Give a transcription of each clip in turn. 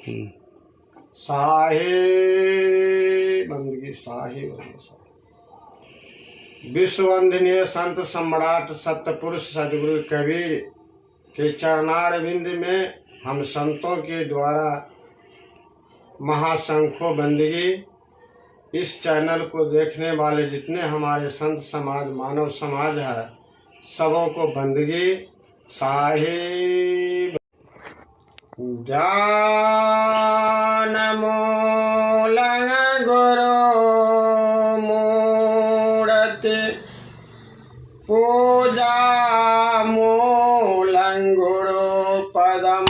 साहे बंदगी साहे विश्ववंदनीय संत सम्राट सत्यपुरुष सदगुरु कबीर के चरणारविंद में हम संतों के द्वारा महाशंखों बंदगी। इस चैनल को देखने वाले जितने हमारे संत समाज मानव समाज है सबों को बंदगी साहिब। ध्यान मूलं गुरु मूर्ति पूजा मूलं गुरु पदम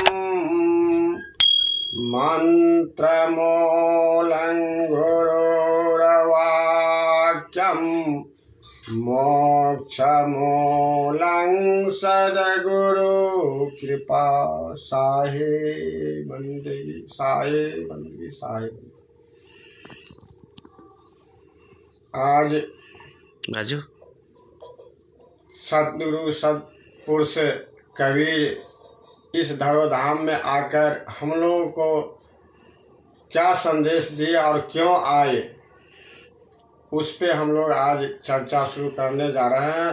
मंत्र मूलं गुरुर्वाक्यम मोक्ष मूलं सद्गुरु कृपा साहे बंदगी साहे बंदगी साहे। आज सतगुरु सतपुरुष कबीर इस धरोधाम में आकर हम लोगों को क्या संदेश दिए और क्यों आए उस पे हम लोग आज चर्चा शुरू करने जा रहे हैं।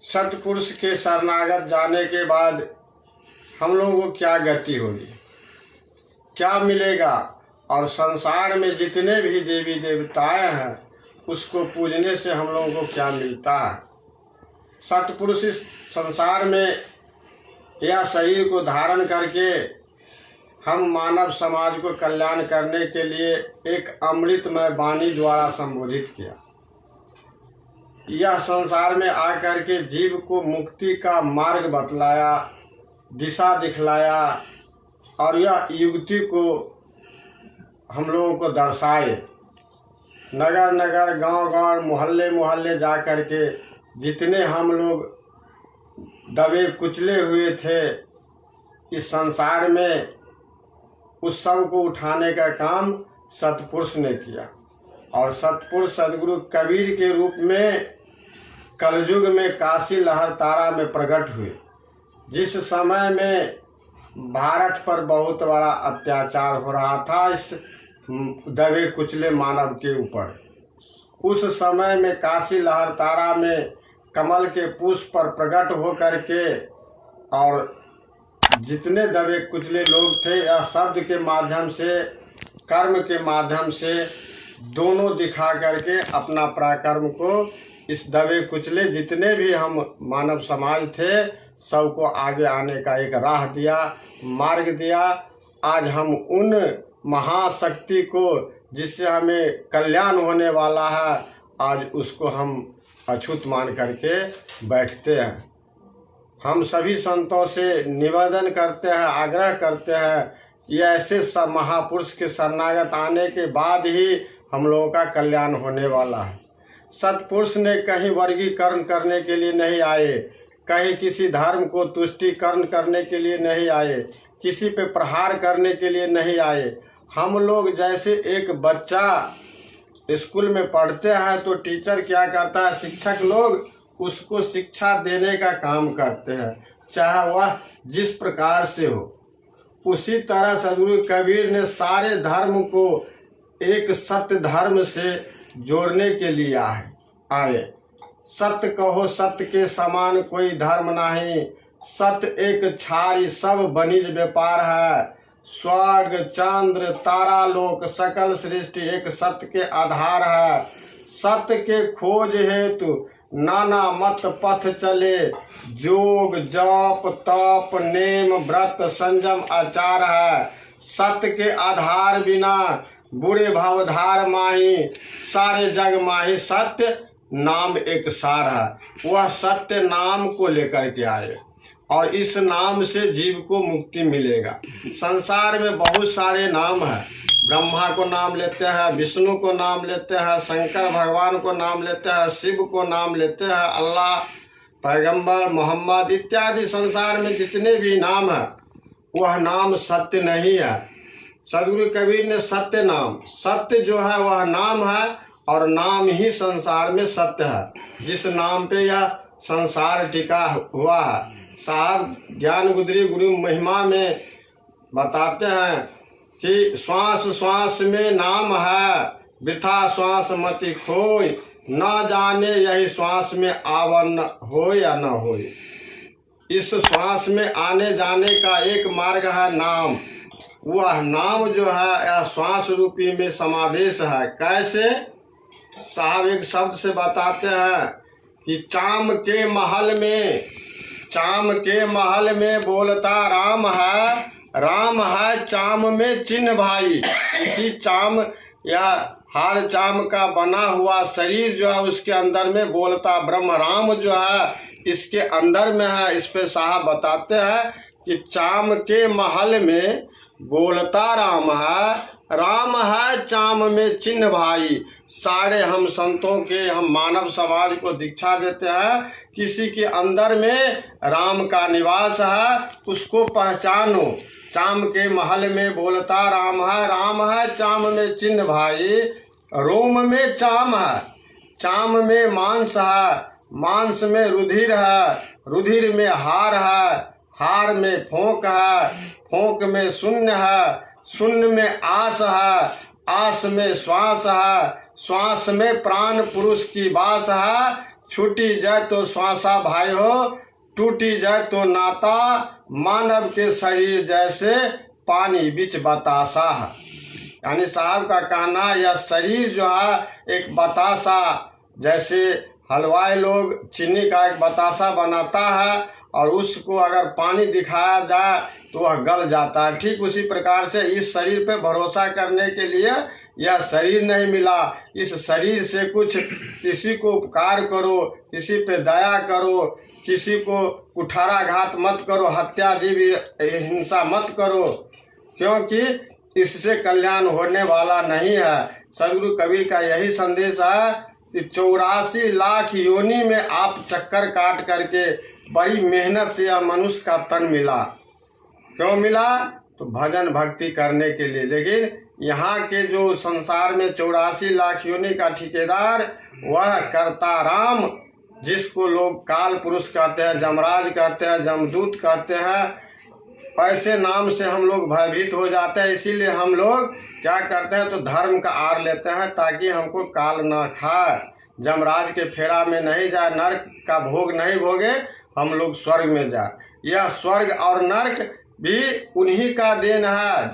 सतपुरुष के शरणागत जाने के बाद हम लोगों को क्या गति होगी, क्या मिलेगा, और संसार में जितने भी देवी देवताएं हैं उसको पूजने से हम लोगों को क्या मिलता है। सतपुरुष इस संसार में यह शरीर को धारण करके हम मानव समाज को कल्याण करने के लिए एक अमृतमय वाणी द्वारा संबोधित किया। यह संसार में आकर के जीव को मुक्ति का मार्ग बतलाया, दिशा दिखलाया और यह युक्ति को हम लोगों को दर्शाए। नगर नगर गांव गांव मोहल्ले मोहल्ले जा कर के जितने हम लोग दबे कुचले हुए थे इस संसार में उस सब को उठाने का काम सतपुरुष ने किया। और सतपुरुष सदगुरु कबीर के रूप में कलयुग में काशी लहर तारा में प्रकट हुए। जिस समय में भारत पर बहुत बड़ा अत्याचार हो रहा था इस दबे कुचले मानव के ऊपर, उस समय में काशी लहर तारा में कमल के पुष्प पर प्रकट हो करके और जितने दबे कुचले लोग थे यह शब्द के माध्यम से कर्म के माध्यम से दोनों दिखा करके अपना पराक्रम को इस दबे कुचले जितने भी हम मानव समाज थे सबको आगे आने का एक राह दिया, मार्ग दिया। आज हम उन महाशक्ति को जिससे हमें कल्याण होने वाला है आज उसको हम अछूत मान करके बैठते हैं। हम सभी संतों से निवेदन करते हैं, आग्रह करते हैं कि ऐसे सब महापुरुष के शरणागत आने के बाद ही हम लोगों का कल्याण होने वाला है। सतपुरुष ने कहीं वर्गीकरण करने के लिए नहीं आए, कहीं किसी धर्म को तुष्टिकरण करने के लिए नहीं आए, किसी पे प्रहार करने के लिए नहीं आए। हम लोग जैसे एक बच्चा स्कूल में पढ़ते हैं तो टीचर क्या करता है, शिक्षक लोग उसको शिक्षा देने का काम करते हैं, चाहे वह जिस प्रकार से हो। उसी तरह सदगुरु कबीर ने सारे धर्म को एक सत्य धर्म से जोड़ने के लिए आए। सत्य कहो सत्य के समान कोई धर्म नहीं, सत्य एक छारी सब बनिज व्यापार है। स्वर्ग चंद्र तारा लोक सकल सृष्टि एक सत्य के आधार है। सत्य के खोज हेतु नाना मत पथ चले, जोग जप तप नेम व्रत संयम आचार है। सत्य के आधार बिना बुरे भावधार माही, सारे जग माही सत्य नाम एक सार है। वह सत्य नाम को लेकर के आए और इस नाम से जीव को मुक्ति मिलेगा। संसार में बहुत सारे नाम हैं, ब्रह्मा को नाम लेते हैं, विष्णु को नाम लेते हैं, शंकर भगवान को नाम लेते हैं, शिव को नाम लेते हैं, अल्लाह पैगंबर मोहम्मद इत्यादि संसार में जितने भी नाम है वह नाम सत्य नहीं है। सदगुरु कबीर ने सत्य नाम, सत्य जो है वह नाम है और नाम ही संसार में सत्य है। जिस नाम पे यह संसार टिका हुआ है। साहब ज्ञान गुदरी गुरु महिमा में बताते हैं कि श्वास श्वास में नाम है, वृथा श्वास मति खोय, न जाने यही श्वास में आवन हो या न हो। इस श्वास में आने जाने का एक मार्ग है नाम। वह नाम जो है यह श्वास रूपी में समावेश है। कैसे? साहब एक शब्द से बताते हैं कि चाम के महल में बोलता राम है चाम में चिन्ह भाई। इसी चाम या हार चाम का बना हुआ शरीर जो है उसके अंदर में बोलता ब्रह्म राम जो है इसके अंदर में है। इस पे साहब बताते हैं कि चाम के महल में बोलता राम है चाम में चिन्ह भाई। सारे हम संतों के, हम मानव समाज को दीक्षा देते हैं, किसी के अंदर में राम का निवास है, उसको पहचानो। चाम के महल में बोलता राम है चाम में चिन्ह भाई। रोम में चाम है, चाम में मांस है, मांस में रुधिर है, रुधिर में हार है, हार में फोंक है, फोंक में शून्य है, शून्य में आस है, आस में श्वास है, श्वास में प्राण पुरुष की बास है। छूटी जाए तो श्वासा भाई हो, टूटी जाए तो नाता, मानव के शरीर जैसे पानी बीच बतासा है। यानी साहब का कहना यह शरीर जो है एक बतासा, जैसे हलवाई लोग चीनी का एक बतासा बनाता है और उसको अगर पानी दिखाया जाए तो वह गल जाता है। ठीक उसी प्रकार से इस शरीर पे भरोसा करने के लिए यह शरीर नहीं मिला। इस शरीर से कुछ किसी को उपकार करो, किसी पे दया करो, किसी को कुठाराघात मत करो, हत्या जीव हिंसा मत करो, क्योंकि इससे कल्याण होने वाला नहीं है। सदगुरु कबीर का यही संदेश है कि 84 लाख योनि में आप चक्कर काट करके बड़ी मेहनत से यह मनुष्य का तन मिला। क्यों मिला? तो भजन भक्ति करने के लिए। लेकिन यहाँ के जो संसार में 84 लाख योनि का ठेकेदार वह करता राम, जिसको लोग काल पुरुष कहते हैं, जमराज कहते हैं, जमदूत कहते हैं। ऐसे नाम से हम लोग भयभीत हो जाते हैं। इसीलिए हम लोग क्या करते हैं तो धर्म का आड़ लेते हैं ताकि हमको काल ना खाए, जमराज के फेरा में नहीं जाए, नर्क का भोग नहीं भोगे, हम लोग स्वर्ग में जाए। यह स्वर्ग और नर्क भी उन्हीं का देन है,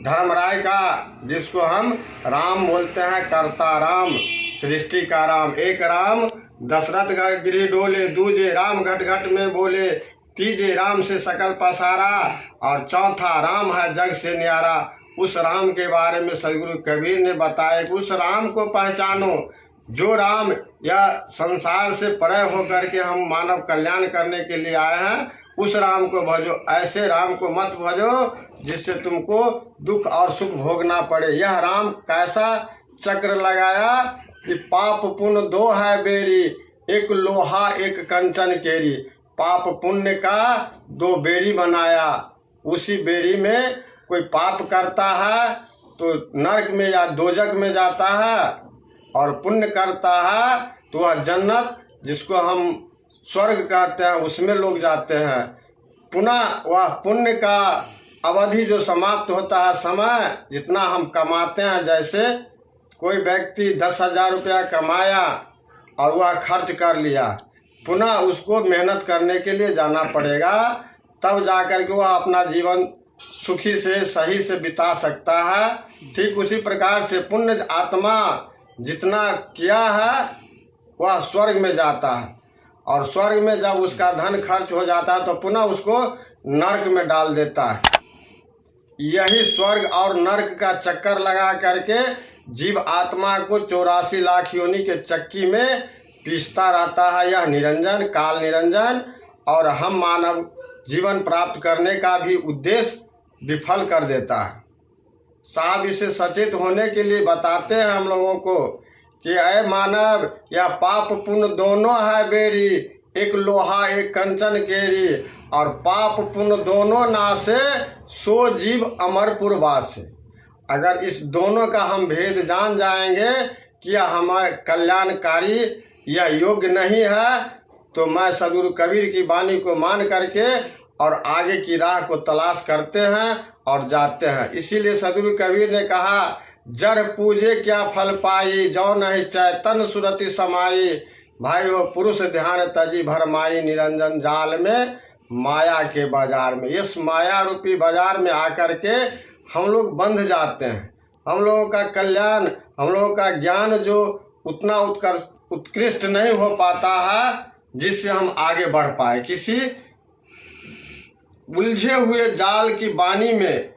धर्मराय का, जिसको हम राम बोलते हैं। करता राम, सृष्टि का राम। एक राम दशरथ गृह डोले, दूजे राम घट घट में बोले, तीजे राम से सकल पसारा, और चौथा राम है जग से न्यारा। उस राम के बारे में सदगुरु कबीर ने बताया कि उस राम को पहचानो, जो राम या संसार से परे होकर के हम मानव कल्याण करने के लिए आए हैं, उस राम को भजो। ऐसे राम को मत भजो जिससे तुमको दुख और सुख भोगना पड़े। यह राम कैसा चक्र लगाया कि पाप पुण्य दो है बेरी, एक लोहा एक कंचन केरी। पाप पुण्य का दो बेड़ी बनाया, उसी बेड़ी में कोई पाप करता है तो नरक में या दोजक में जाता है, और पुण्य करता है तो वह जन्नत, जिसको हम स्वर्ग कहते हैं, उसमें लोग जाते हैं। पुनः वह पुण्य का अवधि जो समाप्त होता है, समय जितना हम कमाते हैं, जैसे कोई व्यक्ति 10,000 रुपया कमाया और वह खर्च कर लिया, पुनः उसको मेहनत करने के लिए जाना पड़ेगा, तब जाकर के वह अपना जीवन सुखी से सही से बिता सकता है। ठीक उसी प्रकार से पुण्य आत्मा जितना किया है वह स्वर्ग में जाता है, और स्वर्ग में जब उसका धन खर्च हो जाता है तो पुनः उसको नरक में डाल देता है। यही स्वर्ग और नरक का चक्कर लगा करके जीव आत्मा को 84 लाख योनि के चक्की में पीसता रहता है। यह निरंजन, काल निरंजन, और हम मानव जीवन प्राप्त करने का भी उद्देश्य विफल कर देता है। साहब इसे सचेत होने के लिए बताते हैं हम लोगों को कि अय मानव, यह पाप पुण्य दोनों है बेरी, एक लोहा एक कंचन केरी, और पाप पुण्य दोनों नासे, सो जीव अमरपुर वासे। अगर इस दोनों का हम भेद जान जाएंगे कि यह हमारे कल्याणकारी या योग्य नहीं है, तो मैं सदगुरु कबीर की वाणी को मान करके और आगे की राह को तलाश करते हैं और जाते हैं। इसीलिए सदगुरु कबीर ने कहा, जर पूजे क्या फल पाई, जो नहीं चैतन सुरति समाई। भाई वो पुरुष ध्यान तजी भरमाई, निरंजन जाल में माया के बाजार में। इस माया रूपी बाजार में आकर के हम लोग बंध जाते हैं। हम लोगों का कल्याण, हम लोगों का ज्ञान जो उतना उत्कृष्ट नहीं हो पाता है जिससे हम आगे बढ़ पाए। किसी उलझे हुए जाल की बानी में,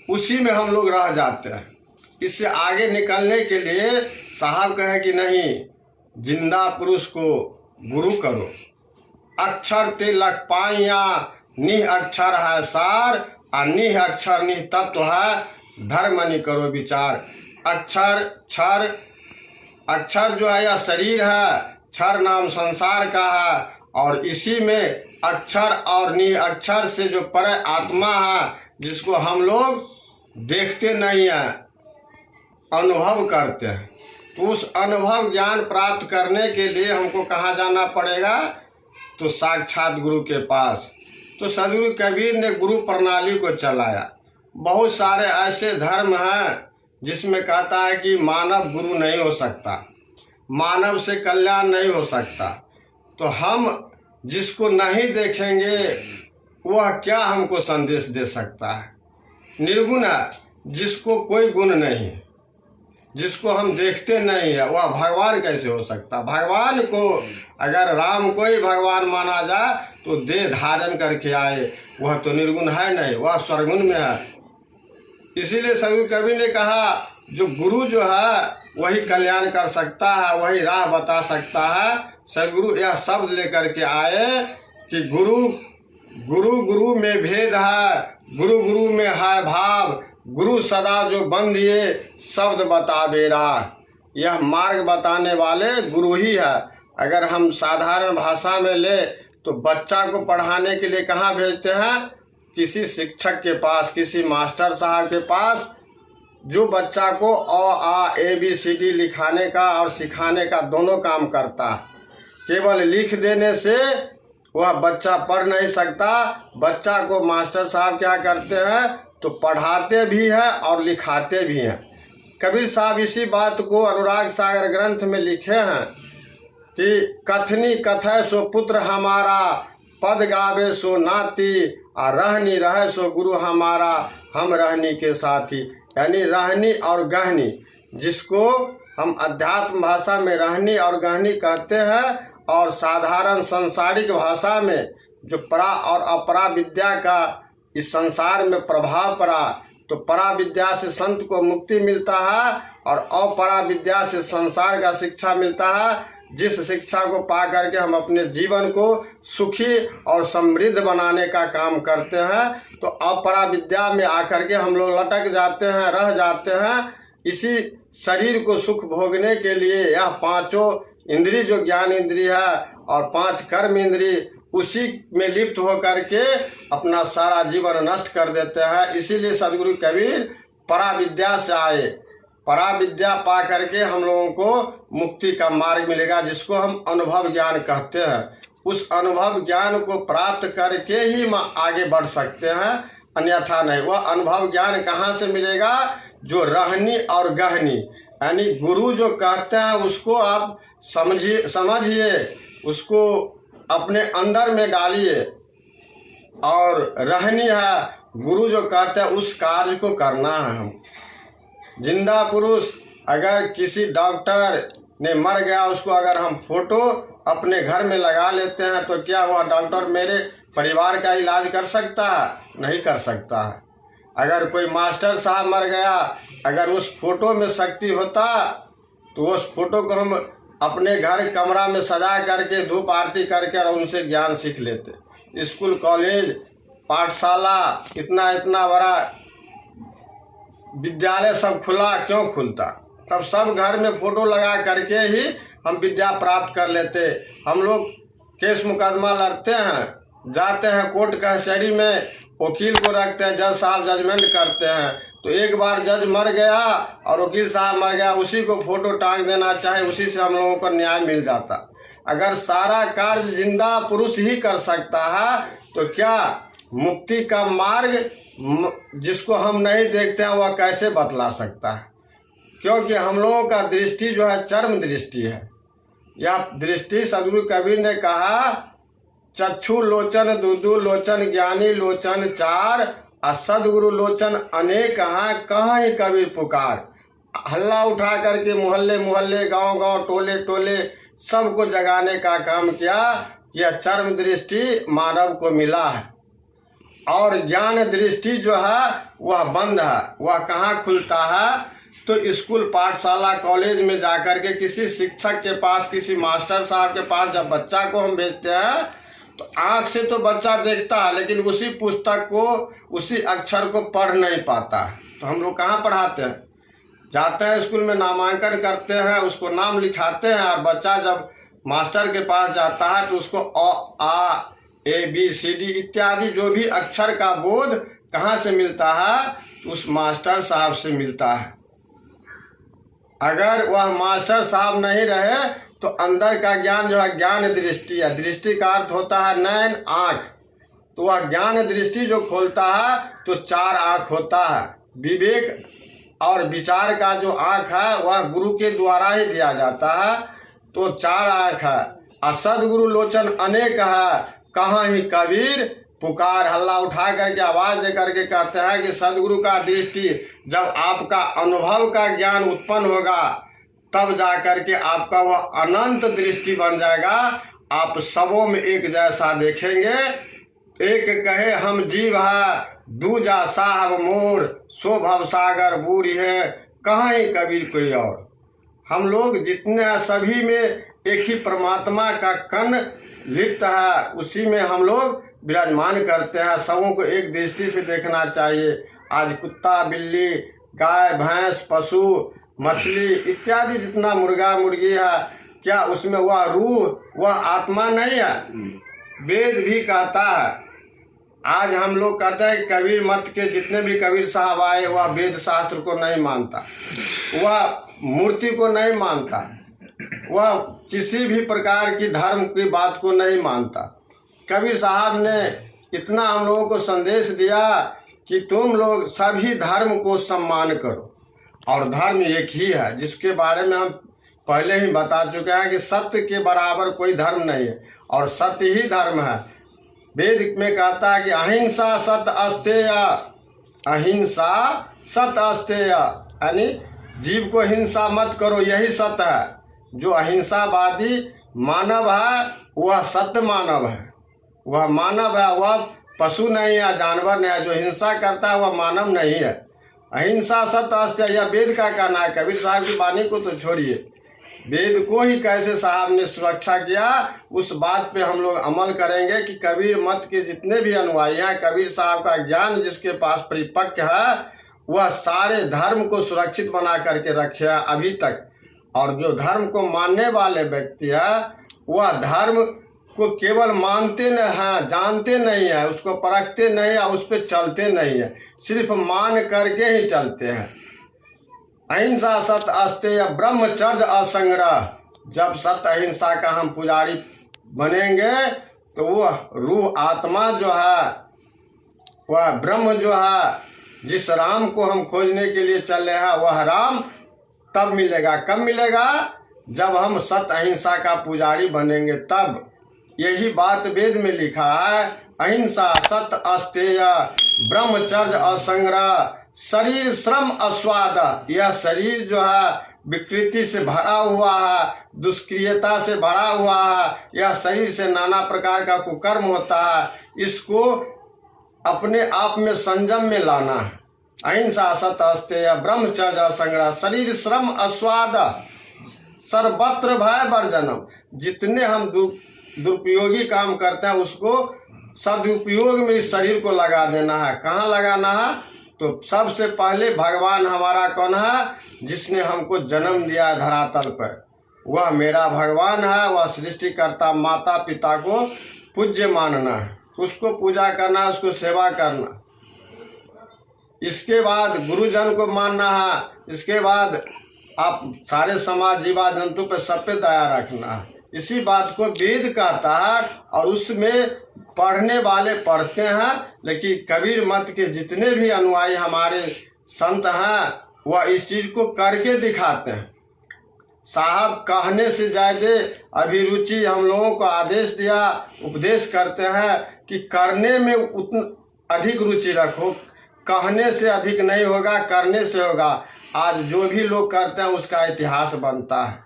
उसी में हम लोग रह जाते हैं। इससे आगे निकलने के लिए साहब कहे कि नहीं, जिंदा पुरुष को गुरु करो। अक्षर ते लख पाइया, निह अक्षर है सार, और निह अक्षर निह तत्व है, धर्म नि करो विचार। अक्षर जो है यह शरीर है, क्षर नाम संसार का है, और इसी में अक्षर और निह अक्षर से जो पर आत्मा है, जिसको हम लोग देखते नहीं है, अनुभव करते हैं। तो उस अनुभव ज्ञान प्राप्त करने के लिए हमको कहाँ जाना पड़ेगा? तो साक्षात गुरु के पास। तो सदगुरु कबीर ने गुरु प्रणाली को चलाया। बहुत सारे ऐसे धर्म हैं जिसमें कहता है कि मानव गुरु नहीं हो सकता, मानव से कल्याण नहीं हो सकता। तो हम जिसको नहीं देखेंगे वह क्या हमको संदेश दे सकता है? निर्गुण है, जिसको कोई गुण नहीं है, जिसको हम देखते नहीं है, वह भगवान कैसे हो सकता? भगवान को अगर राम को ही भगवान माना जाए तो देह धारण करके आए, वह तो निर्गुण है नहीं, वह स्वर्गुण में है। इसीलिए सदगुरु कबीर ने कहा, जो गुरु जो है वही कल्याण कर सकता है, वही राह बता सकता है। सदगुरु यह शब्द लेकर के आए कि गुरु गुरु में भेद है, गुरु गुरु में है भाव, गुरु सदा जो बंधिए शब्द बता बेरा। यह मार्ग बताने वाले गुरु ही है। अगर हम साधारण भाषा में ले तो बच्चा को पढ़ाने के लिए कहाँ भेजते हैं? किसी शिक्षक के पास, किसी मास्टर साहब के पास, जो बच्चा को अ आ ABCD लिखाने का और सिखाने का दोनों काम करता है। केवल लिख देने से वह बच्चा पढ़ नहीं सकता। बच्चा को मास्टर साहब क्या करते हैं? तो पढ़ाते भी हैं और लिखाते भी हैं। कबीर साहब इसी बात को अनुराग सागर ग्रंथ में लिखे हैं कि कथनी कथय सो पुत्र हमारा, पद गावे सो नाती, और रहनी रहे सो गुरु हमारा, हम रहनी के साथी। यानी रहनी और गहनी, जिसको हम अध्यात्म भाषा में रहनी और गहनी कहते हैं, और साधारण संसारिक भाषा में जो परा और अपरा विद्या का इस संसार में प्रभाव पड़ा, तो परा विद्या से संत को मुक्ति मिलता है और अपरा विद्या से संसार का शिक्षा मिलता है। जिस शिक्षा को पा करके हम अपने जीवन को सुखी और समृद्ध बनाने का काम करते हैं, तो अपरा विद्या में आकर के हम लोग लटक जाते हैं, रह जाते हैं। इसी शरीर को सुख भोगने के लिए यह पांचों इंद्रिय जो ज्ञान इंद्रिय है और 5 कर्म इंद्रिय, उसी में लिप्त होकर के अपना सारा जीवन नष्ट कर देते हैं। इसीलिए सदगुरु कबीर परा विद्या से आए। परा विद्या पा करके हम लोगों को मुक्ति का मार्ग मिलेगा, जिसको हम अनुभव ज्ञान कहते हैं। उस अनुभव ज्ञान को प्राप्त करके ही आगे बढ़ सकते हैं, अन्यथा नहीं। वह अनुभव ज्ञान कहाँ से मिलेगा? जो रहनी और गहनी, यानी गुरु जो कहते हैं उसको आप समझिए, उसको अपने अंदर में डालिए। और रहनी है, गुरु जो कहते हैं उस कार्य को करना है। हम जिंदा पुरुष, अगर किसी डॉक्टर ने मर गया, उसको अगर हम फोटो अपने घर में लगा लेते हैं, तो क्या वह डॉक्टर मेरे परिवार का इलाज कर सकता है? नहीं कर सकता है। अगर कोई मास्टर साहब मर गया, अगर उस फोटो में शक्ति होता तो उस फोटो को हम अपने घर कमरा में सजा करके धूप आरती करके और उनसे ज्ञान सीख लेते। स्कूल, कॉलेज, पाठशाला, इतना बड़ा विद्यालय सब खुला क्यों खुलता? तब सब घर में फोटो लगा करके ही हम विद्या प्राप्त कर लेते। हम लोग केस मुकदमा लड़ते हैं, जाते हैं कोर्ट कचहरी में, वकील को रखते हैं, जज साहब जजमेंट करते हैं। तो एक बार जज मर गया और वकील साहब मर गया, उसी को फोटो टांग देना चाहे, उसी से हम लोगों को न्याय मिल जाता। अगर सारा कार्य जिंदा पुरुष ही कर सकता है, तो क्या मुक्ति का मार्ग जिसको हम नहीं देखते हैं वह कैसे बतला सकता है, क्योंकि हम लोगों का दृष्टि जो है चरम दृष्टि है। यह दृष्टि सदगुरु कबीर ने कहा, चक्षु लोचन दुदु लोचन ज्ञानी लोचन चार, और सदगुरु लोचन अनेक हैं कहाँ ही कबीर पुकार। हल्ला उठा करके मोहल्ले मोहल्ले गांव गांव टोले टोले सबको जगाने का काम किया। यह चरम दृष्टि मानव को मिला है, और ज्ञान दृष्टि जो है वह बंद है। वह कहाँ खुलता है? तो स्कूल पाठशाला कॉलेज में जाकर के किसी शिक्षक के पास, किसी मास्टर साहब के पास जब बच्चा को हम भेजते हैं तो आँख से तो बच्चा देखता है, लेकिन उसी पुस्तक को, उसी अक्षर को पढ़ नहीं पाता। तो हम लोग कहाँ पढ़ाते हैं? जाते हैं स्कूल में, नामांकन करते हैं, उसको नाम लिखाते हैं, और बच्चा जब मास्टर के पास जाता है तो उसको अ आ ए बी सी डी इत्यादि जो भी अक्षर का बोध कहाँ से मिलता है? तो उस मास्टर साहब से मिलता है। अगर वह मास्टर साहब नहीं रहे तो अंदर का ज्ञान जो है ज्ञान दृष्टि है। दृष्टि का अर्थ होता है नयन, आँख। तो वह ज्ञान दृष्टि जो खोलता है तो चार आँख होता है। विवेक और विचार का जो आँख है वह गुरु के द्वारा ही दिया जाता है, तो चार आँख है। और सदगुरु लोचन अनेक है कहाँ ही कबीर पुकार। हल्ला उठा करके आवाज दे करके कहते हैं कि सदगुरु का दृष्टि, जब आपका अनुभव का ज्ञान उत्पन्न होगा तब जा करके आपका वह अनंत दृष्टि बन जाएगा। आप सबों में एक जैसा देखेंगे। एक कहे हम जीव है, दूजा साहब मोर, सो भव सागर बूढ़ी है कहाँ ही कबीर कोई और। हम लोग जितने हैं सभी में एक ही परमात्मा का कण लिप्त है, उसी में हम लोग विराजमान करते हैं। सबों को एक दृष्टि से देखना चाहिए। आज कुत्ता बिल्ली गाय भैंस पशु मछली इत्यादि जितना मुर्गा मुर्गी है, क्या उसमें वह रूह वह आत्मा नहीं है? वेद भी कहता है। आज हम लोग कहते हैं कबीर मत के जितने भी कबीर साहब आए वह वेद शास्त्र को नहीं मानता, वह मूर्ति को नहीं मानता, वह किसी भी प्रकार की धर्म की बात को नहीं मानता। कबीर साहब ने इतना हम लोगों को संदेश दिया कि तुम लोग सभी धर्म को सम्मान करो, और धर्म एक ही है जिसके बारे में हम पहले ही बता चुके हैं कि सत्य के बराबर कोई धर्म नहीं है, और सत्य ही धर्म है। वेद में कहता है कि अहिंसा सत अस्तेय, अहिंसा सत अस्तेय, यानी जीव को हिंसा मत करो, यही सत्य है। जो अहिंसावादी मानव है वह सत्य मानव है, वह मानव है, वह पशु नहीं है, जानवर नहीं है। जो हिंसा करता है वह मानव नहीं है। अहिंसा सत्य अस्तेय, यह वेद का कहना है। कबीर साहब की वाणी को तो छोड़िए, वेद को ही कैसे साहब ने सुरक्षा किया, उस बात पे हम लोग अमल करेंगे कि कबीर मत के जितने भी अनुयायी हैं, कबीर साहब का ज्ञान जिसके पास परिपक्व है वह सारे धर्म को सुरक्षित बना करके रखे हैं अभी तक। और जो धर्म को मानने वाले व्यक्ति है वह धर्म को केवल मानते न हैं, जानते नहीं है, उसको परखते नहीं है, उस पर चलते नहीं है, सिर्फ मान करके ही चलते हैं। अहिंसा सत्य अस्तेय ब्रह्मचर्य असंग्रह। जब सत्य अहिंसा का हम पुजारी बनेंगे तो वह रूह आत्मा जो है, वह ब्रह्म जो है, जिस राम को हम खोजने के लिए चल रहे हैं वह राम तब मिलेगा। कब मिलेगा? जब हम सत्य अहिंसा का पुजारी बनेंगे तब। यही बात वेद में लिखा है, अहिंसा सत्य अस्तेय ब्रह्मचर्य असंग्रह शरीर श्रम अस्वाद। यह शरीर जो है विकृति से भरा हुआ है, दुष्क्रियता से भरा हुआ है, यह शरीर से नाना प्रकार का कुकर्म होता है, इसको अपने आप में संयम में लाना है। अहिंसा सत्य अस्तेय ब्रह्मचर्य संग्रह शरीर श्रम अस्वाद सर्वत्र भय वर्जनम। जितने हम दुरुपयोगी काम करते हैं उसको सदुपयोग में इस शरीर को लगा देना है। कहाँ लगाना है? तो सबसे पहले भगवान हमारा कौन है? जिसने हमको जन्म दिया है धरातल पर, वह मेरा भगवान है। वह सृष्टिकर्ता माता पिता को पूज्य मानना है, उसको पूजा करना, उसको सेवा करना। इसके बाद गुरुजन को मानना है। इसके बाद आप सारे समाज जीवा जंतु पर सब पे दया रखना है। इसी बात को वेद कहता है और उसमें पढ़ने वाले पढ़ते हैं, लेकिन कबीर मत के जितने भी अनुयायी हमारे संत हैं वह इस चीज को करके दिखाते हैं। साहब कहने से ज्यादा अभिरुचि हम लोगों को आदेश दिया, उपदेश करते हैं कि करने में उतना अधिक रुचि रखो। कहने से अधिक नहीं होगा, करने से होगा। आज जो भी लोग करते हैं उसका इतिहास बनता है,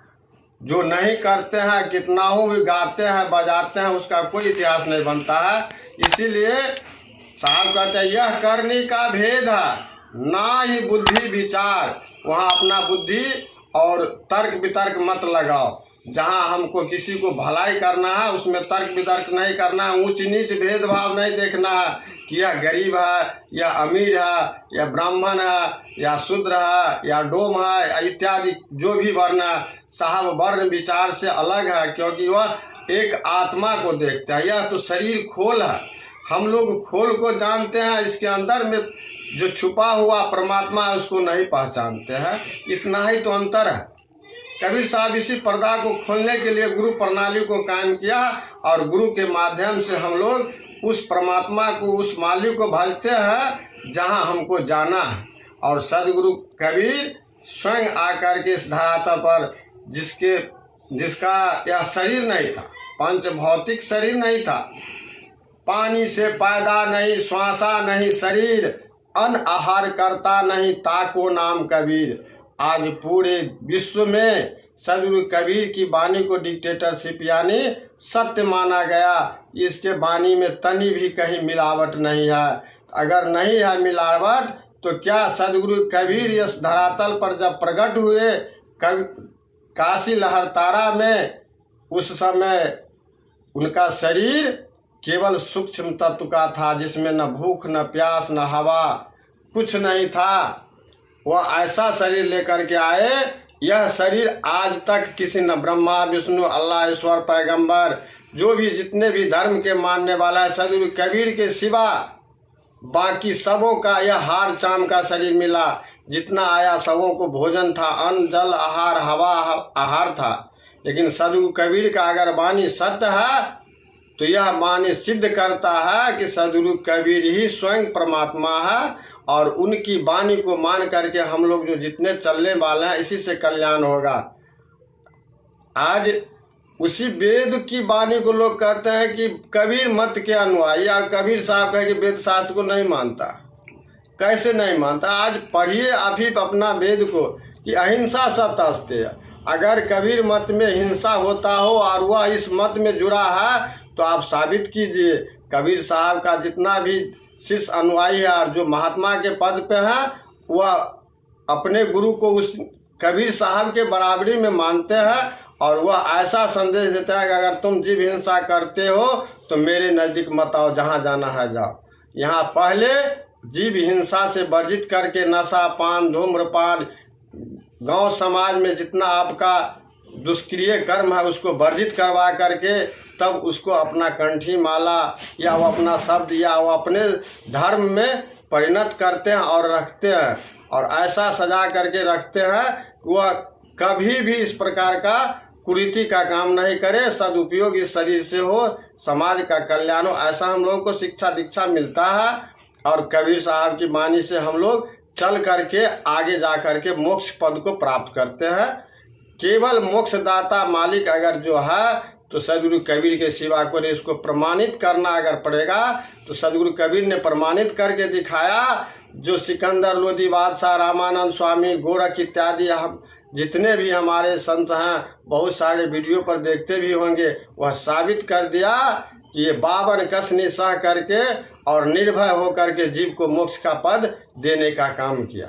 जो नहीं करते हैं कितना हो भी गाते हैं बजाते हैं उसका कोई इतिहास नहीं बनता है। इसीलिए साहब कहते हैं यह करने का भेद है, ना ही बुद्धि विचार। वहाँ अपना बुद्धि और तर्क वितर्क मत लगाओ। जहाँ हमको किसी को भलाई करना है उसमें तर्क वितर्क नहीं करना है, ऊंच नीच भेदभाव नहीं देखना है कि यह गरीब है या अमीर है या ब्राह्मण है या शूद्र है या डोम है इत्यादि जो भी वर्ण है। साहब वर्ण विचार से अलग है, क्योंकि वह एक आत्मा को देखता है। यह तो शरीर खोल है, हम लोग खोल को जानते हैं, इसके अंदर में जो छुपा हुआ परमात्मा है उसको नहीं पहचानते हैं। इतना ही तो अंतर है। कबीर साहब इसी पर्दा को खोलने के लिए गुरु प्रणाली को कायम किया और गुरु के माध्यम से हम लोग उस परमात्मा को, उस मालिक को भजते हैं जहां हमको जाना है। और सदगुरु कबीर स्वयं आकर के इस धरातल पर जिसका यह शरीर नहीं था, पंच भौतिक शरीर नहीं था, पानी से पैदा नहीं, श्वासा नहीं शरीर, अन्न आहार करता नहीं, ताको नाम कबीर। आज पूरे विश्व में सदगुरु कबीर की वाणी को डिक्टेटरशिप यानी सत्य माना गया। इसके वाणी में तनी भी कहीं मिलावट नहीं है। अगर नहीं है मिलावट तो क्या सदगुरु कबीर इस धरातल पर जब प्रकट हुए काशी लहरतारा में, उस समय उनका शरीर केवल सूक्ष्म तत्व का था, जिसमें न भूख न प्यास न हवा कुछ नहीं था। वह ऐसा शरीर लेकर के आए, यह शरीर आज तक किसी न ब्रह्मा विष्णु अल्लाह ईश्वर पैगंबर जो भी जितने भी धर्म के मानने वाला है सदगुरु कबीर के सिवा बाकी सबों का यह हार चाम का शरीर मिला। जितना आया सबों को भोजन था, अन्न जल आहार हवा आहार था। लेकिन सदगुरु कबीर का अगर वाणी सत्य है तो यह वाणी सिद्ध करता है कि सदगुरु कबीर ही स्वयं परमात्मा है। और उनकी वाणी को मान करके हम लोग जो जितने चलने वाले हैं इसी से कल्याण होगा। आज उसी वेद की वाणी को लोग कहते हैं कि कबीर मत के अनुयायी, और कबीर साहब कहे कि वेद शास्त्र को नहीं मानता। कैसे नहीं मानता? आज पढ़िए आप ही अपना वेद को कि अहिंसा सत्य। अगर कबीर मत में हिंसा होता हो और वह इस मत में जुड़ा है तो आप साबित कीजिए। कबीर साहब का जितना भी शिष्य अनुयायी है और जो महात्मा के पद पे है वह अपने गुरु को उस कबीर साहब के बराबरी में मानते हैं। और वह ऐसा संदेश देता है कि अगर तुम जीव हिंसा करते हो तो मेरे नज़दीक मत आओ, जहाँ जाना है जाओ। यहाँ पहले जीव हिंसा से वर्जित करके नशा पान धूम्रपान गांव समाज में जितना आपका दुष्क्रिय कर्म है उसको वर्जित करवा करके तब उसको अपना कंठी माला या वो अपना शब्द या वो अपने धर्म में परिणत करते हैं और रखते हैं। और ऐसा सजा करके रखते हैं वह कभी भी इस प्रकार का कुरीति का काम नहीं करे, सदुपयोग इस शरीर से हो, समाज का कल्याण हो। ऐसा हम लोगों को शिक्षा दीक्षा मिलता है। और कबीर साहब की वाणी से हम लोग चल करके आगे जा करके मोक्ष पद को प्राप्त करते हैं। केवल मोक्षदाता मालिक अगर जो है तो सदगुरु कबीर के सिवा को इसको प्रमाणित करना अगर पड़ेगा तो सदगुरु कबीर ने प्रमाणित करके दिखाया। जो सिकंदर लोधी बादशाह रामानंद स्वामी गोरख इत्यादि हम जितने भी हमारे संत हैं बहुत सारे वीडियो पर देखते भी होंगे, वह साबित कर दिया कि ये 52 कसनी सह करके और निर्भय होकर के जीव को मोक्ष का पद देने का काम किया।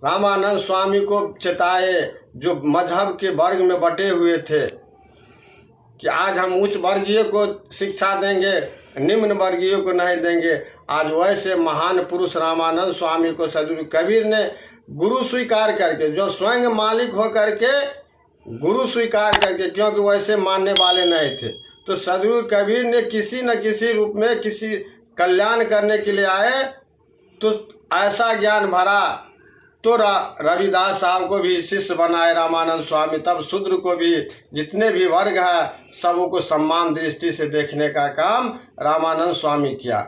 रामानंद स्वामी को चेताए जो मजहब के वर्ग में बटे हुए थे कि आज हम उच्च वर्गीय को शिक्षा देंगे, निम्न वर्गीय को नहीं देंगे। आज वैसे महान पुरुष रामानंद स्वामी को सदगुरु कबीर ने गुरु स्वीकार करके, जो स्वयं मालिक हो करके गुरु स्वीकार करके, क्योंकि वैसे मानने वाले नहीं थे, तो सदगुरु कबीर ने किसी न किसी रूप में किसी कल्याण करने के लिए आए तो ऐसा ज्ञान भरा तो रविदास साहब को भी शिष्य बनाए रामानंद स्वामी। तब शूद्र को भी, जितने भी वर्ग है सबों को सम्मान दृष्टि से देखने का काम रामानंद स्वामी किया।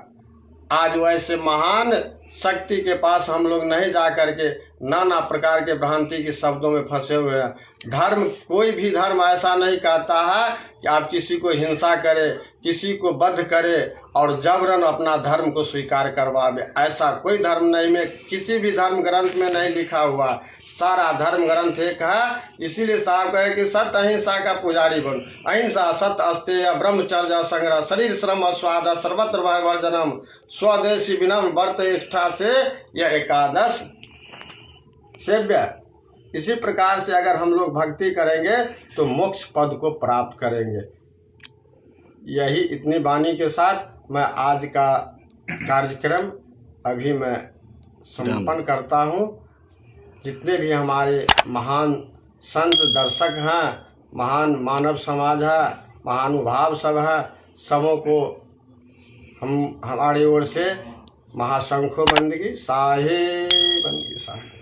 आज वैसे महान शक्ति के पास हम लोग नहीं जा करके नाना प्रकार के भ्रांति के शब्दों में फंसे हुए हैं। धर्म, कोई भी धर्म ऐसा नहीं कहता है कि आप किसी को हिंसा करे, किसी को बद्ध करे और जबरन अपना धर्म को स्वीकार करवावे। ऐसा कोई धर्म नहीं, में किसी भी धर्म ग्रंथ में नहीं लिखा हुआ। सारा धर्म ग्रंथ एक है। इसीलिए साहब कहे कि सत्य अहिंसा का पुजारी बन। अहिंसा सत्य अस्तेय ब्रह्मचर्य संग्रह शरीर श्रम स्वाद सर्वत्र भय वर्जनम स्वदेशी विनम्र व्रत निष्ठा से यह एकादश सेव्य। इसी प्रकार से अगर हम लोग भक्ति करेंगे तो मोक्ष पद को प्राप्त करेंगे। यही इतनी वाणी के साथ मैं आज का कार्यक्रम अभी मैं संपन्न करता हूँ। जितने भी हमारे महान संत दर्शक हैं, महान मानव समाज है, महानुभाव सब हैं, सबों को हमारी ओर से महाशंखो बंदगी साहे बंदगी साहे।